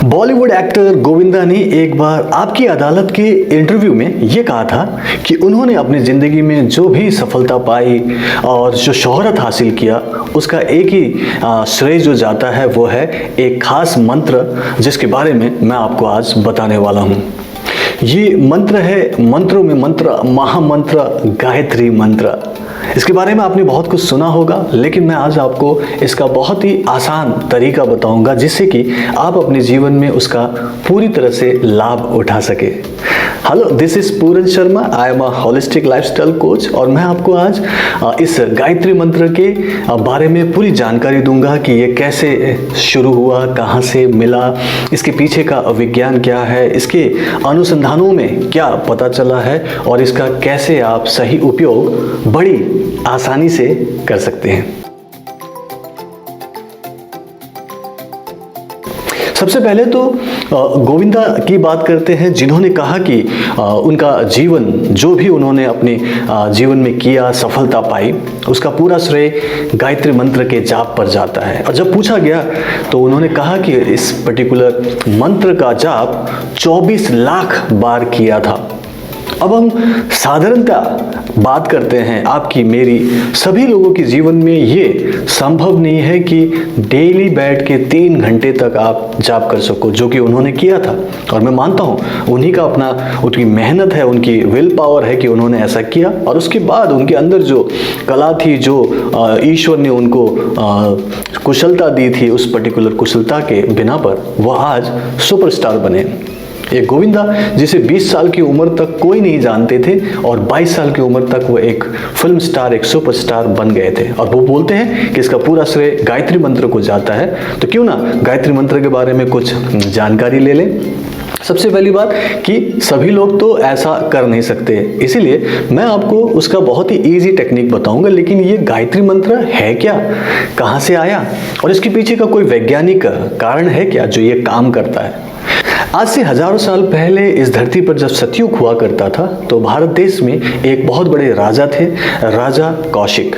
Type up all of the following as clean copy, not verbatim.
Bollywood actor Govinda ने एक बार आपकी अदालत के इंटरव्यू में ये कहा था कि उन्होंने अपनी ज़िंदगी में जो भी सफलता पाई और जो शोहरत हासिल किया उसका एक ही श्रेय जो जाता है वो है एक खास मंत्र जिसके बारे में मैं आपको आज बताने वाला हूँ। ये मंत्र है मंत्रों में मंत्र, महामंत्र गायत्री मंत्र। इसके बारे में आपने बहुत कुछ सुना होगा, लेकिन मैं आज आपको इसका बहुत ही आसान तरीका बताऊंगा जिससे कि आप अपने जीवन में उसका पूरी तरह से लाभ उठा सके। Hello, this is Puran Sharma, I am a holistic lifestyle coach और मैं आपको आज इस गायत्री मंत्र के बारे में पूरी जानकारी दूंगा कि ये कैसे शुरू हुआ, कहाँ से मिला, इसके पीछे का विज्ञान क्या है, इसके अनुसंधानों में क्या पता चला है और इसका कैसे आप सही उपयोग बड़ी आसानी से कर सकते हैं। सबसे पहले तो गोविंदा की बात करते हैं, जिन्होंने कहा कि उनका जीवन जो भी उन्होंने अपने जीवन में किया, सफलता पाई, उसका पूरा श्रेय गायत्री मंत्र के जाप पर जाता है। और जब पूछा गया तो उन्होंने कहा कि इस पर्टिकुलर मंत्र का जाप 24 लाख बार किया था। अब हम साधारणतः बात करते हैं, आपकी मेरी सभी लोगों के जीवन में ये संभव नहीं है कि डेली बैठ के 3 घंटे तक आप जाप कर सको, जो कि उन्होंने किया था। और मैं मानता हूँ उन्हीं का उनकी मेहनत है, उनकी विल पावर है कि उन्होंने ऐसा किया। और उसके बाद उनके अंदर जो कला थी, जो ईश्वर ने उनको कुशलता दी थी, उस पर्टिकुलर कुशलता के बिना पर वह आज सुपरस्टार बने। एक गोविंदा जिसे 20 साल की उम्र तक कोई नहीं जानते थे और 22 साल की उम्र तक वो एक फिल्म स्टार, एक सुपरस्टार बन गए थे। और वो बोलते हैं कि इसका पूरा श्रेय गायत्री मंत्र को जाता है। तो क्यों ना गायत्री मंत्र के बारे में कुछ जानकारी ले लें। सबसे पहली बात कि सभी लोग तो ऐसा कर नहीं सकते, इसीलिए मैं आपको उसका बहुत ही इजी टेक्निक बताऊंगा। लेकिन ये गायत्री मंत्र है क्या, कहाँ से आया और इसके पीछे का कोई वैज्ञानिक कारण है क्या जो ये काम करता है। आज से हजारों साल पहले इस धरती पर जब सतयुग हुआ करता था तो भारत देश में एक बहुत बड़े राजा थे, राजा कौशिक।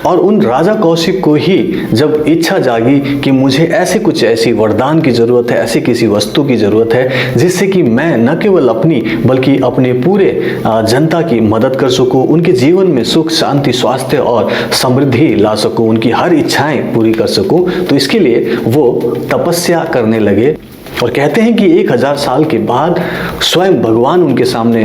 और उन राजा कौशिक को ही जब इच्छा जागी कि मुझे ऐसी वरदान की ज़रूरत है, ऐसी किसी वस्तु की ज़रूरत है जिससे कि मैं न केवल अपनी बल्कि अपने पूरे जनता की मदद कर सकूं, उनके जीवन में सुख, शांति, स्वास्थ्य और समृद्धि ला सकूं, उनकी हर इच्छाएं पूरी कर सकूं। तो इसके लिए वो तपस्या करने लगे। और कहते हैं कि 1000 साल के बाद स्वयं भगवान उनके सामने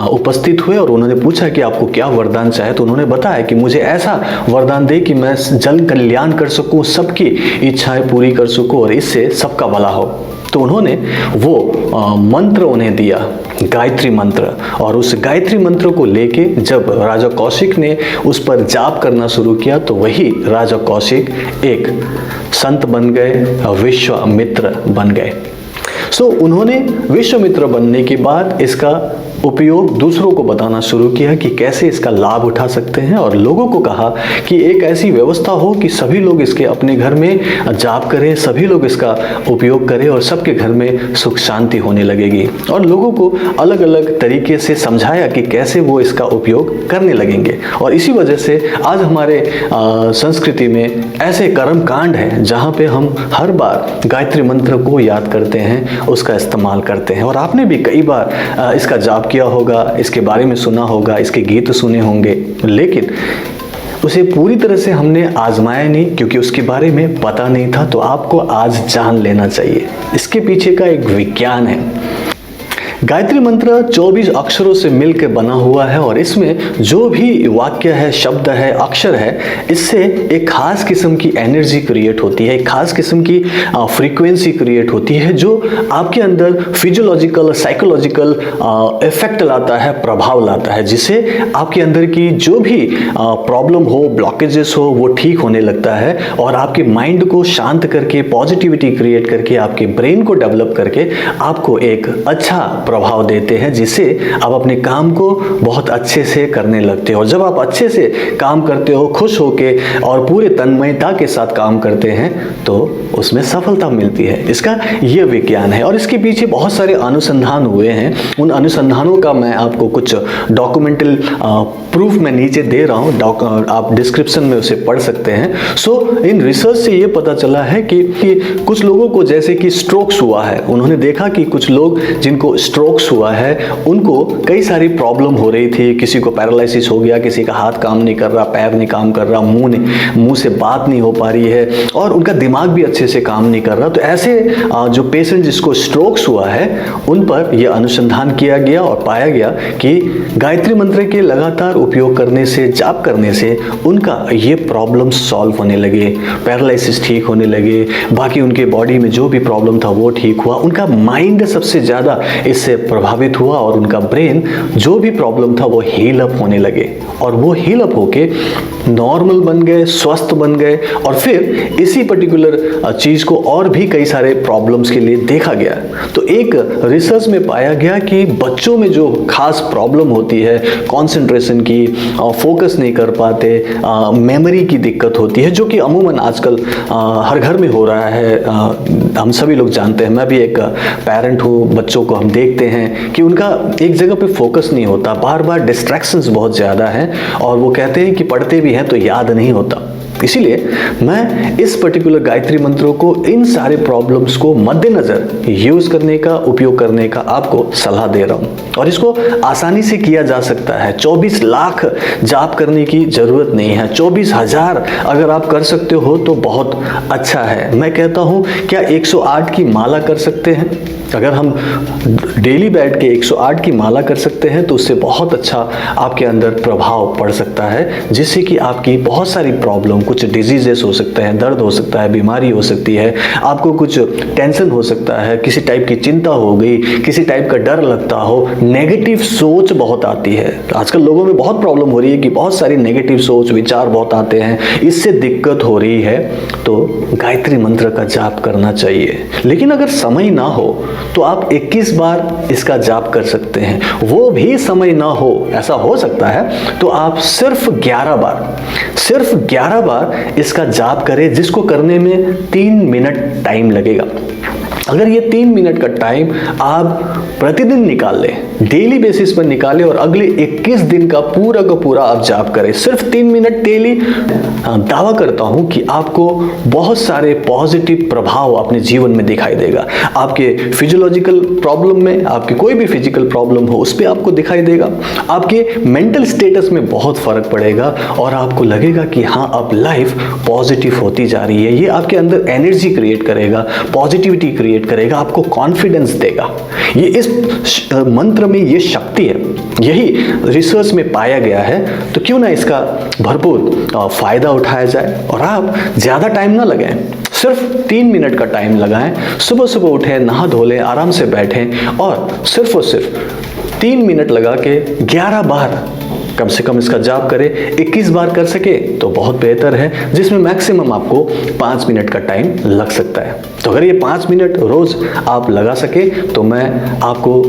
उपस्थित हुए और उन्होंने पूछा कि आपको क्या वरदान चाहे। तो उन्होंने बताया कि मुझे ऐसा वरदान दे कि मैं जन कल्याण कर सकूं, सबकी इच्छाएं पूरी कर सकूं और इससे सबका भला हो। तो उन्होंने वो मंत्र उन्हें दिया, गायत्री मंत्र। और उस गायत्री मंत्र को लेके जब राजा कौशिक ने उस पर जाप करना शुरू किया तो वही राजा कौशिक एक संत बन गए, विश्वामित्र बन गए। उन्होंने विश्वामित्र बनने के बाद इसका उपयोग दूसरों को बताना शुरू किया कि कैसे इसका लाभ उठा सकते हैं और लोगों को कहा कि एक ऐसी व्यवस्था हो कि सभी लोग इसके अपने घर में जाप करें, सभी लोग इसका उपयोग करें और सबके घर में सुख शांति होने लगेगी। और लोगों को अलग अलग तरीके से समझाया कि कैसे वो इसका उपयोग करने लगेंगे। और इसी वजह से आज हमारे संस्कृति में ऐसे कर्म कांड हैं जहाँ पे हम हर बार गायत्री मंत्र को याद करते हैं, उसका इस्तेमाल करते हैं। और आपने भी कई बार इसका जाप किया होगा, इसके बारे में सुना होगा, इसके गीत सुने होंगे, लेकिन उसे पूरी तरह से हमने आजमाया नहीं क्योंकि उसके बारे में पता नहीं था। तो आपको आज जान लेना चाहिए, इसके पीछे का एक विज्ञान है। गायत्री मंत्र 24 अक्षरों से मिलकर बना हुआ है और इसमें जो भी वाक्य है, शब्द है, अक्षर है, इससे एक खास किस्म की एनर्जी क्रिएट होती है, एक खास किस्म की फ्रीक्वेंसी क्रिएट होती है जो आपके अंदर फिजियोलॉजिकल, साइकोलॉजिकल इफेक्ट लाता है, प्रभाव लाता है, जिससे आपके अंदर की जो भी प्रॉब्लम हो, ब्लॉकेजेस हो, वो ठीक होने लगता है और आपके माइंड को शांत करके, पॉजिटिविटी क्रिएट करके, आपके ब्रेन को डेवलप करके आपको एक अच्छा प्रभाव देते हैं, जिससे आप अपने काम को बहुत अच्छे से करने लगते हो। और जब आप अच्छे से काम करते हो, खुश होके और पूरे तन्मयता के साथ काम करते हैं, तो उसमें सफलता मिलती है। इसका ये विज्ञान है और इसके पीछे बहुत सारे अनुसंधान हुए हैं। उन अनुसंधानों का मैं आपको कुछ डॉक्यूमेंटल प्रूफ मैं नीचे दे रहा हूँ, आप डिस्क्रिप्शन में उसे पढ़ सकते हैं। सो इन रिसर्च से ये पता चला है कि कुछ लोगों को जैसे कि स्ट्रोक्स हुआ है, उन्होंने देखा कि कुछ लोग जिनको स्ट्रोक्स हुआ है उनको कई सारी प्रॉब्लम हो रही थी। किसी को पैरालिसिस हो गया, किसी का हाथ काम नहीं कर रहा, पैर नहीं काम कर रहा, मुंह से बात नहीं हो पा रही है और उनका दिमाग भी अच्छे से काम नहीं कर रहा। तो ऐसे जो पेशेंट जिसको स्ट्रोक्स हुआ है उन पर यह अनुसंधान किया गया और पाया गया कि गायत्री मंत्र के लगातार उपयोग करने से, जाप करने से उनका ये प्रॉब्लम सॉल्व होने लगे, पैरालिसिस ठीक होने लगे, बाकी उनके बॉडी में जो भी प्रॉब्लम था वो ठीक हुआ। उनका माइंड सबसे ज़्यादा इससे प्रभावित हुआ और उनका ब्रेन जो भी प्रॉब्लम था वो हील अप होने लगे और वो हील अप होके नॉर्मल बन गए, स्वस्थ बन गए। और फिर इसी पर्टिकुलर चीज़ को और भी कई सारे प्रॉब्लम्स के लिए देखा गया। तो एक रिसर्च में पाया गया कि बच्चों में जो खास प्रॉब्लम होती है, कंसंट्रेशन की, फोकस नहीं कर पाते, मेमोरी की दिक्कत होती है, जो कि अमूमन आजकल हर घर में हो रहा है, हम सभी लोग जानते हैं। मैं भी एक पेरेंट हूँ, बच्चों को हम देखते हैं कि उनका एक जगह पे फोकस नहीं होता, बार बार डिस्ट्रैक्शंस बहुत ज़्यादा हैं और वो कहते हैं कि पढ़ते भी हैं तो याद नहीं होता। इसीलिए मैं इस पर्टिकुलर गायत्री मंत्रों को, इन सारे प्रॉब्लम्स को मद्देनजर यूज करने का, उपयोग करने का आपको सलाह दे रहा हूं। और इसको आसानी से किया जा सकता है। 24 लाख जाप करने की जरूरत नहीं है, 24,000 अगर आप कर सकते हो तो बहुत अच्छा है। मैं कहता हूं, क्या 108 की माला कर सकते हैं? अगर हम डेली बैठ के 108 की माला कर सकते हैं तो उससे बहुत अच्छा आपके अंदर प्रभाव पड़ सकता है, जिससे कि आपकी बहुत सारी प्रॉब्लम, कुछ डिजीजेस हो सकते हैं, दर्द हो सकता है, बीमारी हो सकती है, आपको कुछ टेंशन हो सकता है, किसी टाइप की चिंता हो गई, किसी टाइप का डर लगता हो, नेगेटिव सोच बहुत आती है। आजकल लोगों में बहुत प्रॉब्लम हो रही है कि बहुत सारी नेगेटिव सोच, विचार बहुत आते हैं, इससे दिक्कत हो रही है तो गायत्री मंत्र का जाप करना चाहिए। लेकिन अगर समय ना हो तो आप 21 बार इसका जाप कर सकते हैं। वो भी समय ना हो, ऐसा हो सकता है, तो आप सिर्फ 11 बार इसका जाप करें, जिसको करने में 3 मिनट टाइम लगेगा। अगर ये 3 मिनट का टाइम आप प्रतिदिन निकाल लें, डेली बेसिस पर निकालें और अगले 21 दिन का पूरा आप जाप करें, सिर्फ 3 मिनट डेली, दावा करता हूं कि आपको बहुत सारे पॉजिटिव प्रभाव अपने जीवन में दिखाई देगा। आपके फिजियोलॉजिकल प्रॉब्लम में, आपकी कोई भी फिजिकल प्रॉब्लम हो उस पर आपको दिखाई देगा, आपके मेंटल स्टेटस में बहुत फर्क पड़ेगा और आपको लगेगा कि हाँ, अब लाइफ पॉजिटिव होती जा रही है। ये आपके अंदर एनर्जी क्रिएट करेगा, पॉजिटिविटी क्रिएट करेगा, आपको कॉन्फिडेंस देगा। ये इस मंत्र में ये शक्ति है, यही रिसर्च में पाया गया है। तो क्यों ना इसका भरपूर फायदा उठाया जाए और आप ज्यादा टाइम ना लगाएं, सिर्फ 3 मिनट का टाइम लगाएं। सुबह उठें, नहा धो लें, आराम से बैठें और सिर्फ 3 मिनट लगा के 11 बार कम से कम इसका जाप करें। 21 बार कर सके तो बहुत बेहतर है, जिसमें मैक्सिमम आपको 5 मिनट का टाइम लग सकता है। तो अगर ये 5 मिनट रोज आप लगा सके तो मैं आपको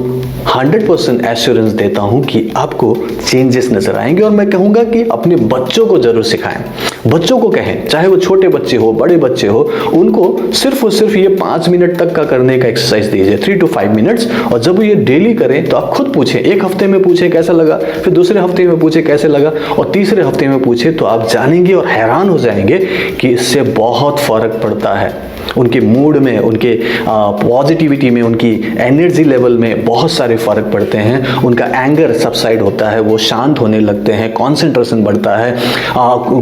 100% एश्योरेंस देता हूं कि आपको चेंजेस नजर आएंगे। और मैं कहूंगा कि अपने बच्चों को जरूर सिखाएं, बच्चों को कहें, चाहे वो छोटे बच्चे हो, बड़े बच्चे हो, उनको सिर्फ और सिर्फ ये 5 मिनट तक का करने का एक्सरसाइज दीजिए, 3 to 5 मिनट्स। और जब ये डेली करें तो आप खुद पूछें, एक हफ्ते में पूछें कैसा लगा, फिर दूसरे हफ्ते में पूछे कैसे लगा और तीसरे हफ्ते में पूछे, तो आप जानेंगे और हैरान हो जाएंगे कि इससे बहुत फर्क पड़ता है। उनके मूड में, उनके पॉजिटिविटी में, उनकी एनर्जी लेवल में बहुत सारे फर्क पड़ते हैं। उनका एंगर सबसाइड होता है, वो शांत होने लगते हैं, कंसंट्रेशन बढ़ता है,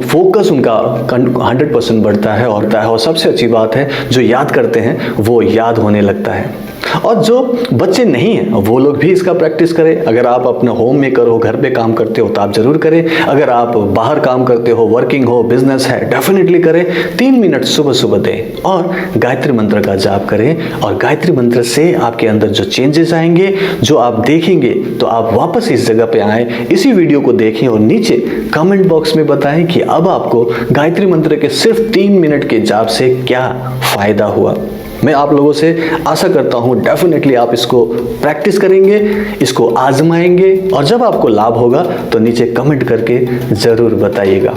फोकस उनका 100% बढ़ता है और सबसे अच्छी बात है, जो याद करते हैं वो याद होने लगता है। और जो बच्चे नहीं हैं वो लोग भी इसका प्रैक्टिस करें। अगर आप अपने होम मेकर हो, घर पे काम करते हो तो आप जरूर करें। अगर आप बाहर काम करते हो, वर्किंग हो, बिजनेस है, डेफिनेटली करें। 3 मिनट सुबह दें और गायत्री मंत्र का जाप करें। और गायत्री मंत्र से आपके अंदर जो चेंजेस आएंगे, जो आप देखेंगे, तो आप वापस इस जगह पे आए, इसी वीडियो को देखें और नीचे कमेंट बॉक्स में बताएं कि अब आपको गायत्री मंत्र के सिर्फ 3 मिनट के जाप से क्या फायदा हुआ। मैं आप लोगों से आशा करता हूँ डेफिनेटली आप इसको प्रैक्टिस करेंगे, इसको आजमाएंगे और जब आपको लाभ होगा तो नीचे कमेंट करके ज़रूर बताइएगा।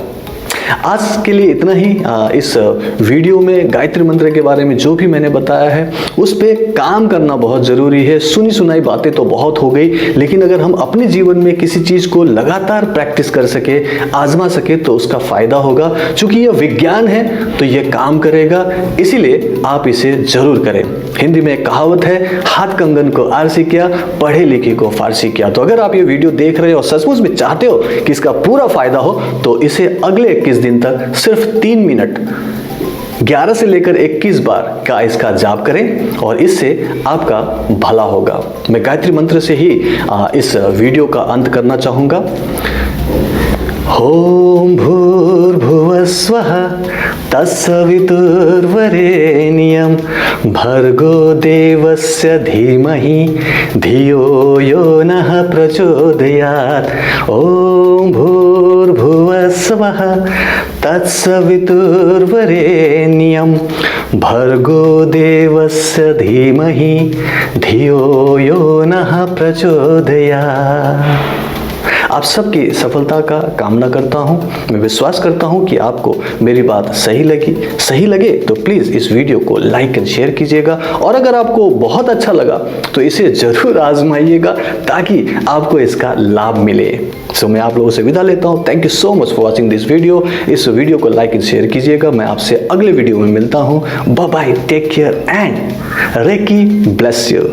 आज के लिए इतना ही। इस वीडियो में गायत्री मंत्र के बारे में जो भी मैंने बताया है उस पे काम करना बहुत ज़रूरी है। सुनी सुनाई बातें तो बहुत हो गई, लेकिन अगर हम अपने जीवन में किसी चीज़ को लगातार प्रैक्टिस कर सके, आजमा सके तो उसका फ़ायदा होगा। चूँकि यह विज्ञान है तो यह काम करेगा, इसीलिए आप इसे ज़रूर करें। हिंदी में एक कहावत है, हाथ कंगन को आरसी किया, पढ़े लिखे को फारसी किया। तो अगर आप ये वीडियो देख रहे हो और सचमुच में चाहते हो कि इसका पूरा फायदा हो तो इसे अगले 21 दिन तक सिर्फ 3 मिनट 11 से लेकर 21 बार का इसका जाप करें और इससे आपका भला होगा। मैं गायत्री मंत्र से ही इस वीडियो का अंत करना चाहूंगा। ओम भूर्भुवस्वः तत्सवितुर्वरेण्यं भर्गो देवस्य धीमहि धियो यो नः प्रचोदयात्। ओम भूर्भुवस्वः तत्सवितुर्वरेण्यं भर्गो देवस्य धीमहि धियो यो नः प्रचोदयात्। आप सबकी सफलता का कामना करता हूं। मैं विश्वास करता हूं कि आपको मेरी बात सही लगे तो प्लीज़ इस वीडियो को लाइक एंड शेयर कीजिएगा और अगर आपको बहुत अच्छा लगा तो इसे ज़रूर आजमाइएगा ताकि आपको इसका लाभ मिले। सो मैं आप लोगों से विदा लेता हूं। Thank you so much for watching this video. इस वीडियो को लाइक एंड शेयर कीजिएगा। मैं आपसे अगले वीडियो में मिलता हूं। Bye bye, take care and reiki bless you.